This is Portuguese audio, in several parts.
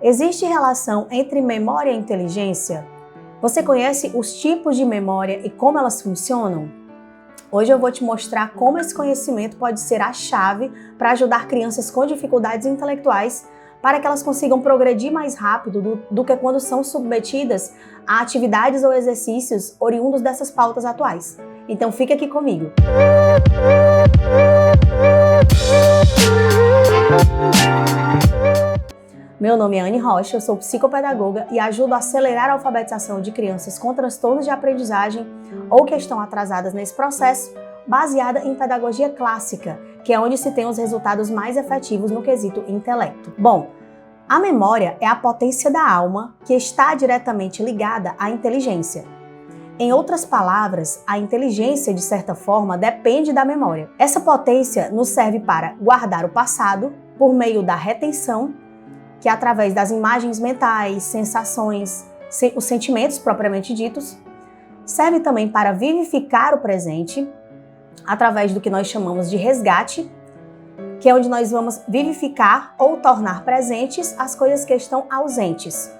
Existe relação entre memória e inteligência? Você conhece os tipos de memória e como elas funcionam? Hoje eu vou te mostrar como esse conhecimento pode ser a chave para ajudar crianças com dificuldades intelectuais para que elas consigam progredir mais rápido do que quando são submetidas a atividades ou exercícios oriundos dessas pautas atuais. Então fica aqui comigo. Meu nome é Anne Rocha, eu sou psicopedagoga e ajudo a acelerar a alfabetização de crianças com transtornos de aprendizagem ou que estão atrasadas nesse processo, baseada em pedagogia clássica, que é onde se tem os resultados mais efetivos no quesito intelecto. Bom, a memória é a potência da alma que está diretamente ligada à inteligência. Em outras palavras, a inteligência, de certa forma, depende da memória. Essa potência nos serve para guardar o passado por meio da retenção, que é através das imagens mentais, sensações, os sentimentos propriamente ditos. Serve também para vivificar o presente, através do que nós chamamos de resgate, que é onde nós vamos vivificar ou tornar presentes as coisas que estão ausentes.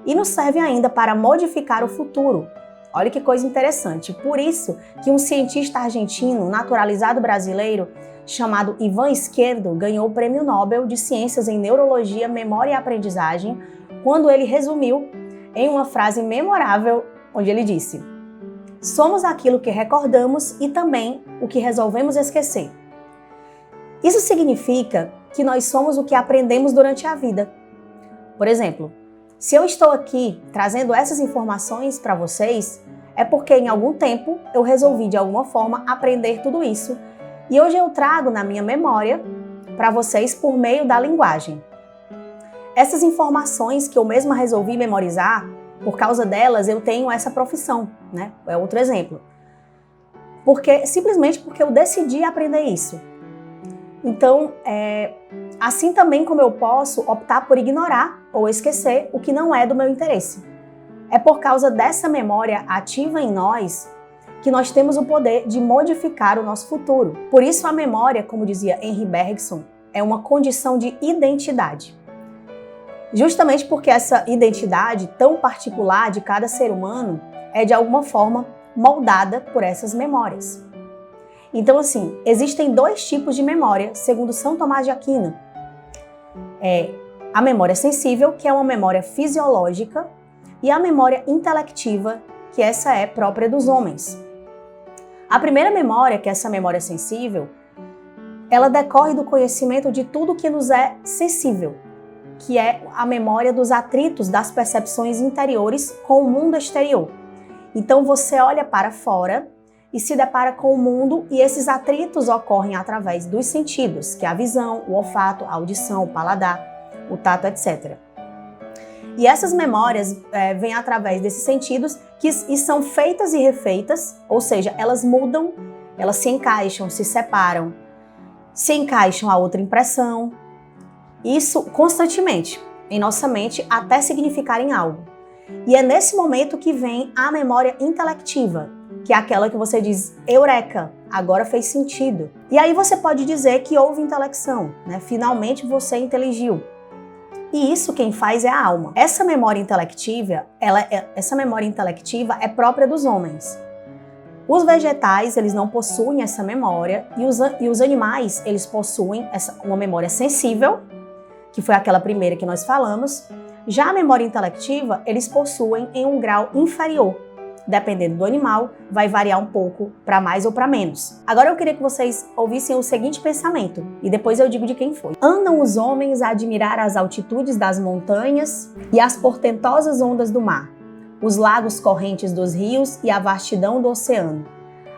E nos serve ainda para modificar o futuro. Olha que coisa interessante. Por isso que um cientista argentino naturalizado brasileiro chamado Ivan Esquerdo ganhou o Prêmio Nobel de Ciências em Neurologia, Memória e Aprendizagem, quando ele resumiu em uma frase memorável, onde ele disse: "Somos aquilo que recordamos e também o que resolvemos esquecer." Isso significa que nós somos o que aprendemos durante a vida. Por exemplo, se eu estou aqui trazendo essas informações para vocês, é porque em algum tempo eu resolvi de alguma forma aprender tudo isso e hoje eu trago na minha memória para vocês por meio da linguagem. Essas informações que eu mesma resolvi memorizar, por causa delas eu tenho essa profissão, né? É outro exemplo. Simplesmente porque eu decidi aprender isso. Então, assim também como eu posso optar por ignorar ou esquecer o que não é do meu interesse. É por causa dessa memória ativa em nós que nós temos o poder de modificar o nosso futuro. Por isso a memória, como dizia Henri Bergson, é uma condição de identidade. Justamente porque essa identidade tão particular de cada ser humano é de alguma forma moldada por essas memórias. Então, assim, existem dois tipos de memória, segundo São Tomás de Aquino. A memória sensível, que é uma memória fisiológica, e a memória intelectiva, que essa é própria dos homens. A primeira memória, que é essa memória sensível, ela decorre do conhecimento de tudo que nos é sensível, que é a memória dos atritos das percepções interiores com o mundo exterior. Então, você olha para fora e se depara com o mundo e esses atritos ocorrem através dos sentidos, que é a visão, o olfato, a audição, o paladar, o tato, etc. E essas memórias vêm através desses sentidos e são feitas e refeitas, ou seja, elas mudam, elas se encaixam, se separam, se encaixam a outra impressão, isso constantemente em nossa mente até significarem algo. E é nesse momento que vem a memória intelectiva, que é aquela que você diz, eureka, agora fez sentido. E aí você pode dizer que houve intelecção, né? Finalmente você inteligiu. E isso quem faz é a alma. Essa memória intelectiva é própria dos homens. Os vegetais, eles não possuem essa memória e os animais, eles possuem uma memória sensível, que foi aquela primeira que nós falamos. Já a memória intelectiva, eles possuem em um grau inferior. Dependendo do animal, vai variar um pouco para mais ou para menos. Agora eu queria que vocês ouvissem o seguinte pensamento, e depois eu digo de quem foi. Andam os homens a admirar as altitudes das montanhas e as portentosas ondas do mar, os lagos correntes dos rios e a vastidão do oceano,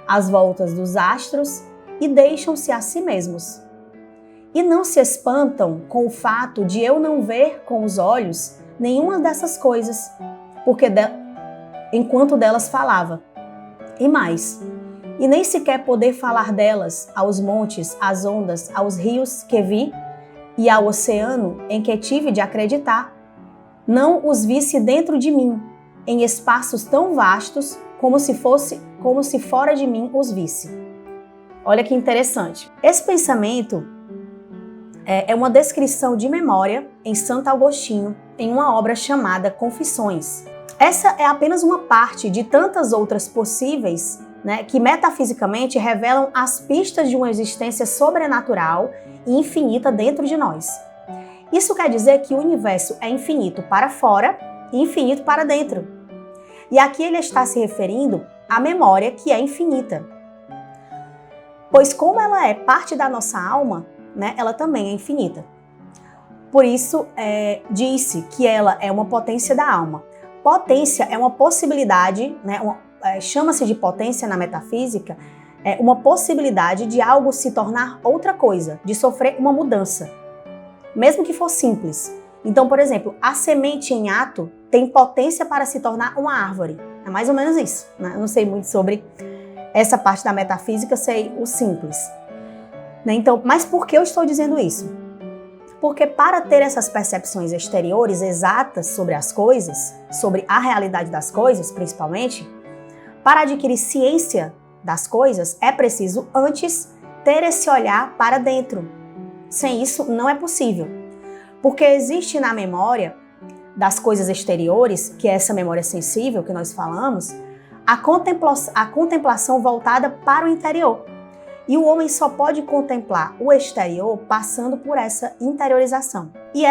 as voltas dos astros, e deixam-se a si mesmos. E não se espantam com o fato de eu não ver com os olhos nenhuma dessas coisas, porque enquanto delas falava. E mais, e nem sequer poder falar delas aos montes, às ondas, aos rios que vi e ao oceano em que tive de acreditar, não os visse dentro de mim, em espaços tão vastos como se fora de mim os visse. Olha que interessante. Esse pensamento é uma descrição de memória em Santo Agostinho, em uma obra chamada Confissões. Essa é apenas uma parte de tantas outras possíveis, né, que metafisicamente revelam as pistas de uma existência sobrenatural e infinita dentro de nós. Isso quer dizer que o universo é infinito para fora e infinito para dentro. E aqui ele está se referindo à memória, que é infinita. Pois como ela é parte da nossa alma, né, ela também é infinita. Por isso, disse que ela é uma potência da alma. Potência é uma possibilidade, né, chama-se de potência na metafísica, uma possibilidade de algo se tornar outra coisa, de sofrer uma mudança, mesmo que for simples. Então, por exemplo, a semente em ato tem potência para se tornar uma árvore. É mais ou menos isso, né? Eu não sei muito sobre essa parte da metafísica, sei o simples. Né? Então, mas por que eu estou dizendo isso? Porque para ter essas percepções exteriores exatas sobre as coisas, sobre a realidade das coisas, principalmente, para adquirir ciência das coisas, é preciso antes ter esse olhar para dentro. Sem isso, não é possível. Porque existe na memória das coisas exteriores, que é essa memória sensível que nós falamos, a contemplação voltada para o interior. E o homem só pode contemplar o exterior passando por essa interiorização. E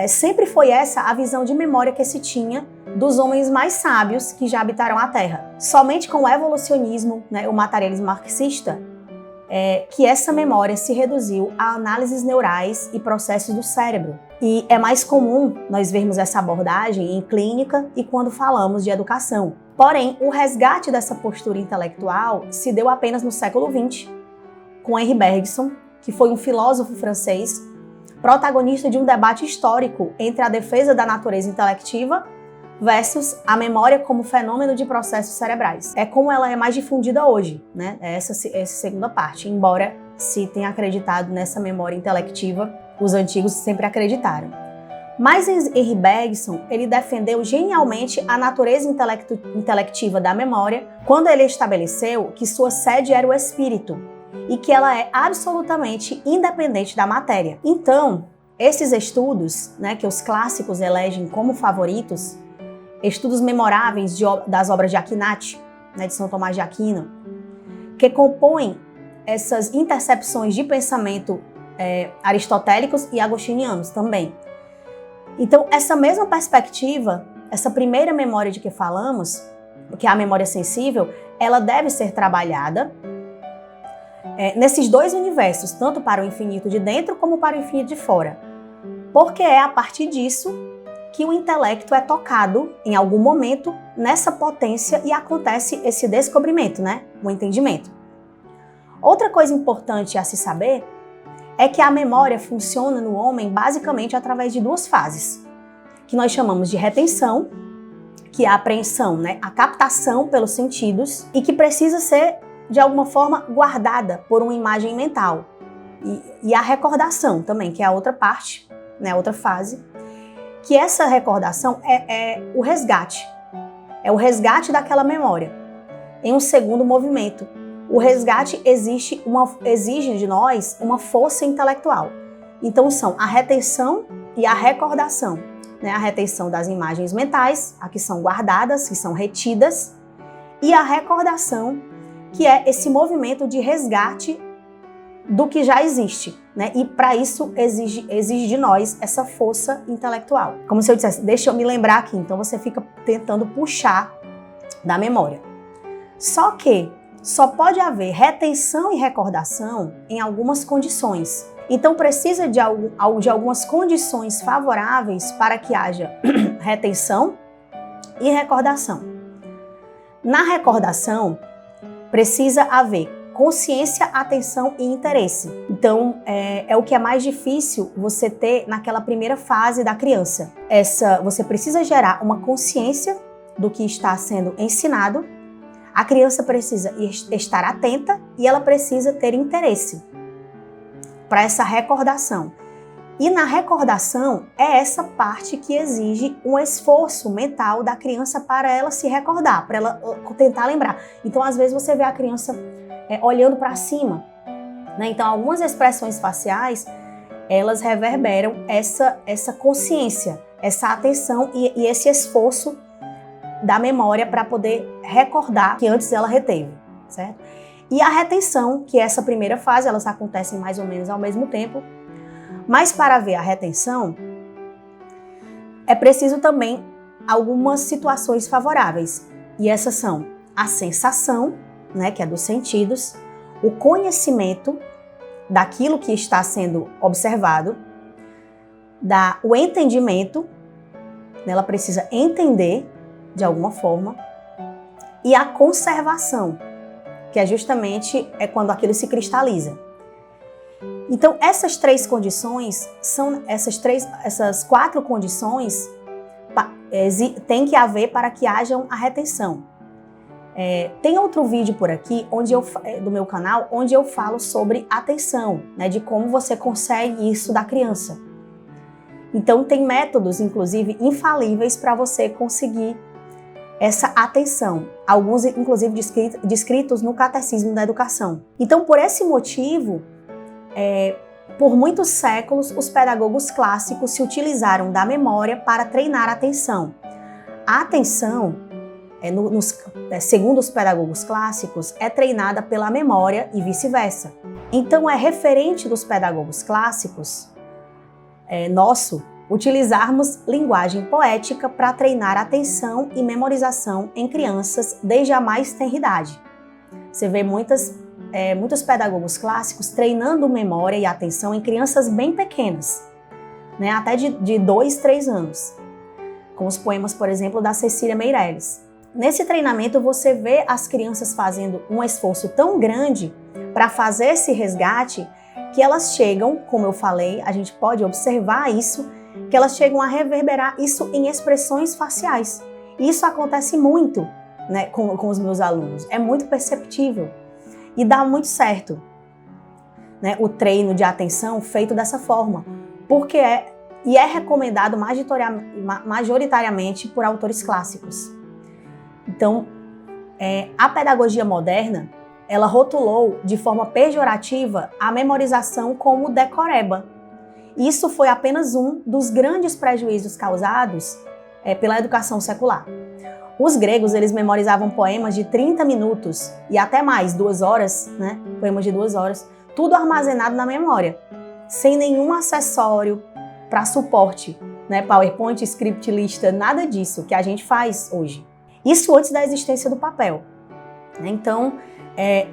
sempre foi essa a visão de memória que se tinha dos homens mais sábios que já habitaram a Terra. Somente com o evolucionismo, né, o materialismo marxista, que essa memória se reduziu a análises neurais e processos do cérebro. E é mais comum nós vermos essa abordagem em clínica e quando falamos de educação. Porém, o resgate dessa postura intelectual se deu apenas no século XX, com Henri Bergson, que foi um filósofo francês, protagonista de um debate histórico entre a defesa da natureza intelectiva versus a memória como fenômeno de processos cerebrais. É como ela é mais difundida hoje, né? Essa segunda parte, embora se tenha acreditado nessa memória intelectiva, os antigos sempre acreditaram. Mas Henri Bergson, ele defendeu genialmente a natureza intelectiva da memória quando ele estabeleceu que sua sede era o espírito, e que ela é absolutamente independente da matéria. Então, esses estudos, né, que os clássicos elegem como favoritos, estudos memoráveis das obras de Aquinas, né, de São Tomás de Aquino, que compõem essas intercepções de pensamento aristotélicos e agostinianos também. Então, essa mesma perspectiva, essa primeira memória de que falamos, que é a memória sensível, ela deve ser trabalhada nesses dois universos, tanto para o infinito de dentro como para o infinito de fora. Porque é a partir disso que o intelecto é tocado em algum momento nessa potência e acontece esse descobrimento, né? O entendimento. Outra coisa importante a se saber é que a memória funciona no homem basicamente através de duas fases, que nós chamamos de retenção, que é a apreensão, né? A captação pelos sentidos e que precisa ser de alguma forma guardada por uma imagem mental. E a recordação também, que é a outra parte, né, a outra fase, que essa recordação é o resgate. É o resgate daquela memória, em um segundo movimento. O resgate exige de nós uma força intelectual. Então são a retenção e a recordação. Né? A retenção das imagens mentais, a que são guardadas, que são retidas, e a recordação, que é esse movimento de resgate do que já existe, né? E para isso exige de nós essa força intelectual. Como se eu dissesse, deixa eu me lembrar aqui, então você fica tentando puxar da memória. Só que só pode haver retenção e recordação em algumas condições. Então precisa de algumas condições favoráveis para que haja retenção e recordação. Na recordação, precisa haver consciência, atenção e interesse. Então, é o que é mais difícil você ter naquela primeira fase da criança. Você precisa gerar uma consciência do que está sendo ensinado, a criança precisa estar atenta e ela precisa ter interesse para essa recordação. E na recordação é essa parte que exige um esforço mental da criança para ela se recordar, para ela tentar lembrar. Então, às vezes, você vê a criança olhando para cima, né? Então, algumas expressões faciais, elas reverberam essa consciência essa atenção e esse esforço da memória para poder recordar que antes ela reteve, certo? E a retenção, que é essa primeira fase, elas acontecem mais ou menos ao mesmo tempo, mas para ver a retenção, é preciso também algumas situações favoráveis, e essas são a sensação, né, que é dos sentidos, o conhecimento daquilo que está sendo observado, o entendimento, ela precisa entender de alguma forma, e a conservação, que é justamente quando aquilo se cristaliza. Então, essas três condições, essas 4 condições tem que haver para que haja a retenção. Tem outro vídeo por aqui do meu canal onde eu falo sobre atenção, né, de como você consegue isso da criança. Então tem métodos, inclusive, infalíveis para você conseguir essa atenção, alguns inclusive descritos no Catecismo da Educação. Então, por esse motivo, por muitos séculos, os pedagogos clássicos se utilizaram da memória para treinar a atenção. A atenção, segundo os pedagogos clássicos, é treinada pela memória e vice-versa. Então, é referente dos pedagogos clássicos, utilizarmos linguagem poética para treinar atenção e memorização em crianças desde a mais tenra idade. Você vê muitos pedagogos clássicos treinando memória e atenção em crianças bem pequenas, né, até de 2, 3 anos, com os poemas, por exemplo, da Cecília Meirelles. Nesse treinamento você vê as crianças fazendo um esforço tão grande para fazer esse resgate que elas chegam, como eu falei, a gente pode observar isso, que elas chegam a reverberar isso em expressões faciais. Isso acontece muito, né, com os meus alunos, é muito perceptível e dá muito certo, né, o treino de atenção feito dessa forma, porque é recomendado majoritariamente por autores clássicos. Então, a pedagogia moderna, ela rotulou de forma pejorativa a memorização como decoreba. Isso foi apenas um dos grandes prejuízos causados pela educação secular. Os gregos, eles memorizavam poemas de 30 minutos e até mais, 2 horas, né? Poemas de 2 horas, tudo armazenado na memória, sem nenhum acessório para suporte, né? PowerPoint, script lista, nada disso que a gente faz hoje. Isso antes da existência do papel. Então,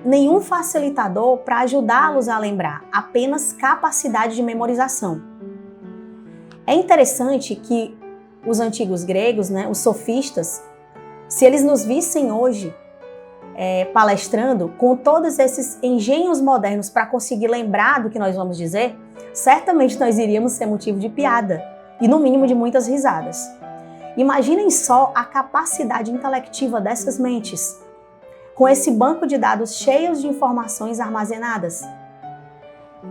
nenhum facilitador para ajudá-los a lembrar, apenas capacidade de memorização. É interessante que os antigos gregos, né, os sofistas, se eles nos vissem hoje palestrando com todos esses engenhos modernos para conseguir lembrar do que nós vamos dizer, certamente nós iríamos ser motivo de piada e, no mínimo, de muitas risadas. Imaginem só a capacidade intelectiva dessas mentes, com esse banco de dados cheios de informações armazenadas.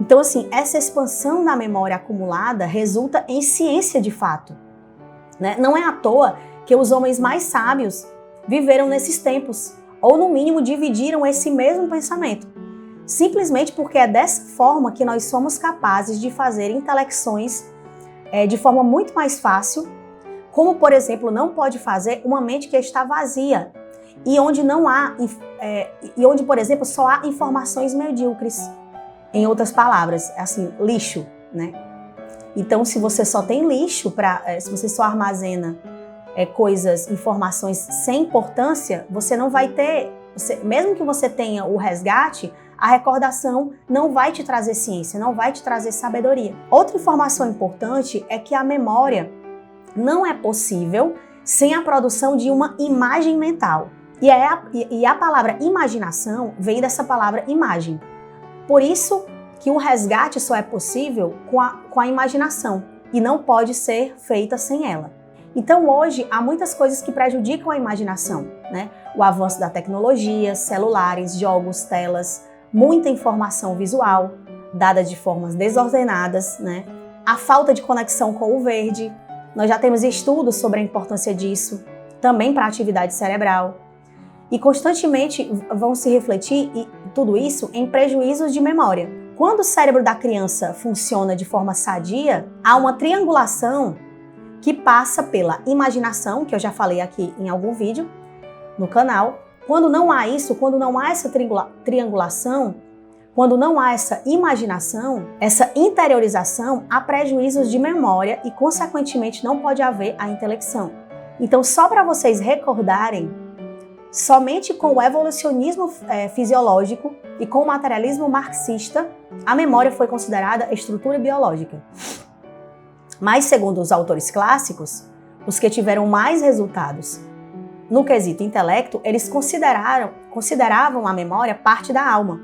Então, assim, essa expansão da memória acumulada resulta em ciência de fato, né? Não é à toa que os homens mais sábios viveram nesses tempos, ou no mínimo dividiram esse mesmo pensamento, simplesmente porque é dessa forma que nós somos capazes de fazer intelecções de forma muito mais fácil, como, por exemplo, não pode fazer uma mente que está vazia, e onde não há, onde, por exemplo, só há informações medíocres. Em outras palavras, assim, lixo, né? Então, se você só tem lixo, se você só armazena informações sem importância, você não vai ter, mesmo que você tenha o resgate, a recordação não vai te trazer ciência, não vai te trazer sabedoria. Outra informação importante é que a memória não é possível sem a produção de uma imagem mental. E a palavra imaginação vem dessa palavra imagem. Por isso que o resgate só é possível com a imaginação e não pode ser feita sem ela. Então hoje há muitas coisas que prejudicam a imaginação, né? O avanço da tecnologia, celulares, jogos, telas, muita informação visual, dada de formas desordenadas, né? A falta de conexão com o verde. Nós já temos estudos sobre a importância disso, também para a atividade cerebral. E constantemente vão se refletir tudo isso em prejuízos de memória. Quando o cérebro da criança funciona de forma sadia, há uma triangulação que passa pela imaginação, que eu já falei aqui em algum vídeo no canal. Quando não há isso, quando não há essa triangulação, quando não há essa imaginação, essa interiorização, há prejuízos de memória e, consequentemente, não pode haver a intelecção. Então, só para vocês recordarem, somente com o evolucionismo fisiológico e com o materialismo marxista, a memória foi considerada estrutura biológica. Mas, segundo os autores clássicos, os que tiveram mais resultados no quesito intelecto, eles consideravam a memória parte da alma,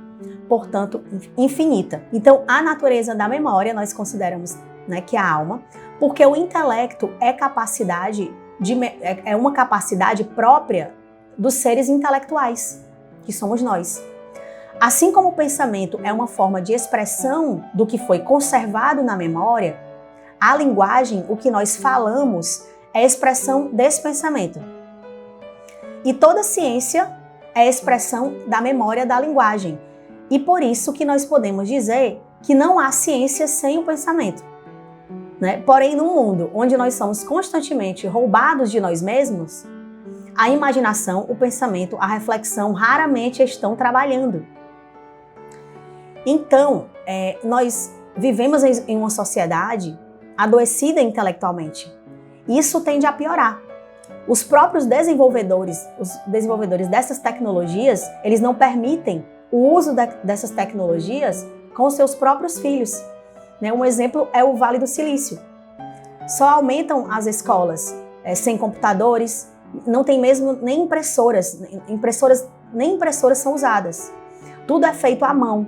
portanto, infinita. Então, a natureza da memória nós consideramos, né, que é a alma, porque o intelecto é uma capacidade própria dos seres intelectuais, que somos nós. Assim como o pensamento é uma forma de expressão do que foi conservado na memória, a linguagem, o que nós falamos, é a expressão desse pensamento. E toda ciência é a expressão da memória da linguagem. E por isso que nós podemos dizer que não há ciência sem o pensamento, né? Porém, num mundo onde nós somos constantemente roubados de nós mesmos, a imaginação, o pensamento, a reflexão raramente estão trabalhando. Então, nós vivemos em uma sociedade adoecida intelectualmente. Isso tende a piorar. Os próprios desenvolvedores dessas tecnologias, eles não permitem o uso dessas tecnologias com seus próprios filhos. Né? Um exemplo é o Vale do Silício. Só aumentam as escolas sem computadores, não tem mesmo nem impressoras. Nem impressoras são usadas. Tudo é feito à mão,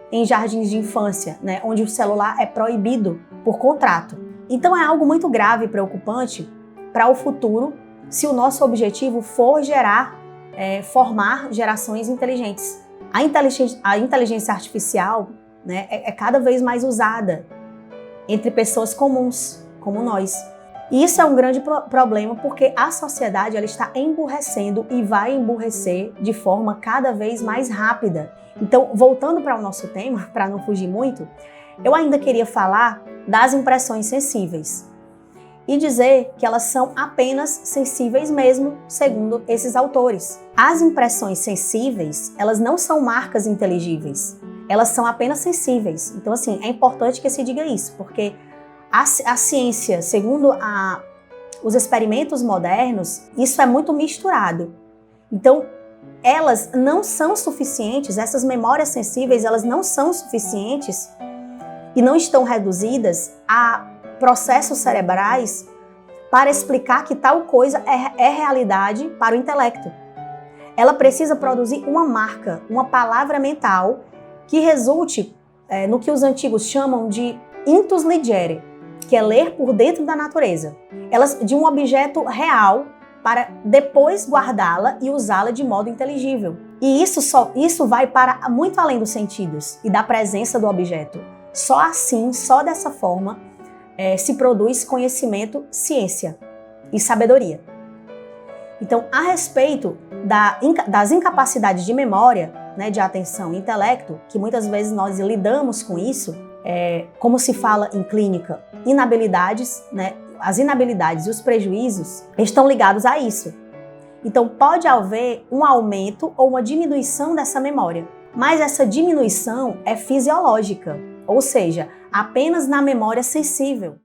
em jardins de infância, né? Onde o celular é proibido por contrato. Então é algo muito grave e preocupante para o futuro, se o nosso objetivo for formar gerações inteligentes. A inteligência artificial, né, é cada vez mais usada entre pessoas comuns, como nós. E isso é um grande problema porque a sociedade ela está emburrecendo e vai emburrecer de forma cada vez mais rápida. Então, voltando para o nosso tema, para não fugir muito, eu ainda queria falar das impressões sensíveis e dizer que elas são apenas sensíveis mesmo, segundo esses autores. As impressões sensíveis, elas não são marcas inteligíveis, elas são apenas sensíveis. Então, assim, é importante que se diga isso, porque a ciência, segundo os experimentos modernos, isso é muito misturado. Então, elas não são suficientes, essas memórias sensíveis, elas não são suficientes e não estão reduzidas a processos cerebrais para explicar que tal coisa é realidade para o intelecto. Ela precisa produzir uma marca, uma palavra mental que resulte no que os antigos chamam de intus legere, que é ler por dentro da natureza. Elas de um objeto real para depois guardá-la e usá-la de modo inteligível. E isso vai para muito além dos sentidos e da presença do objeto. Só assim, só dessa forma, se produz conhecimento, ciência e sabedoria. Então, a respeito das incapacidades de memória, né, de atenção e intelecto, que muitas vezes nós lidamos com isso, como se fala em clínica, inabilidades, né, as inabilidades e os prejuízos estão ligados a isso. Então, pode haver um aumento ou uma diminuição dessa memória, mas essa diminuição é fisiológica, ou seja, apenas na memória sensível.